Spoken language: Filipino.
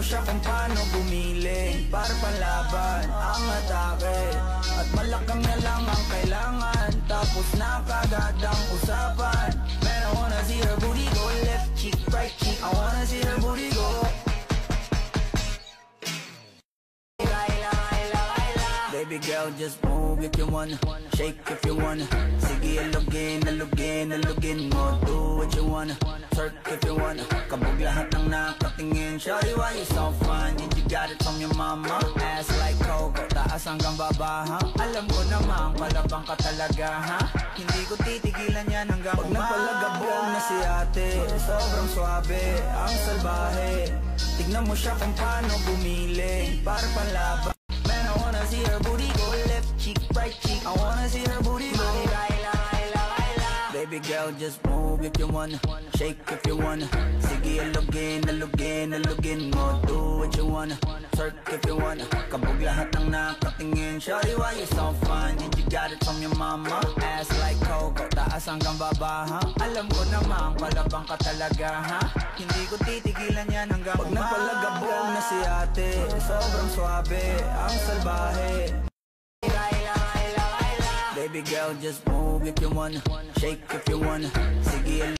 siya kung paano bumili para panlaban ang atake. At malakam na lang ang kailangan, tapos na kagad ang usapan. Man, I wanna see her booty go left cheek, right cheek. I wanna see her booty go. Baby girl, just move if you wanna, shake if you wanna. Sige, alugin mo, do what you wanna. Twerk if you wanna, kabog lahat ng nakatingin. Shawty, why you so fine? Did you got it from your mama? Ass like Coco, taas hanggang baba, ha? Alam ko naman, palabang ka talaga, ha? Hindi ko titigilan yan hanggang pag napalagabong na si ate. Sobrang swabe, ang salbahe. Tignan mo siya kung paano bumili para panlaban. Man, I wanna see her booty go left cheek, right cheek. I wanna see her booty go. Baby girl, just move if you wanna, shake if you wanna. Sige, alugin mo, do what you wanna. Twerk if you wanna, kabog lahat ng nakatingin. Shawty, why you so fine? Did you got it from your mama? Ass like Coco, taas hanggang baba, ha? Alam ko naman, palabang ka talaga, ha? Hindi ko titigilan yan hanggang pag napalagabong na si ate. Sobrang swabe, ang salbahe. Baby girl, just move if you wanna, shake if you wanna.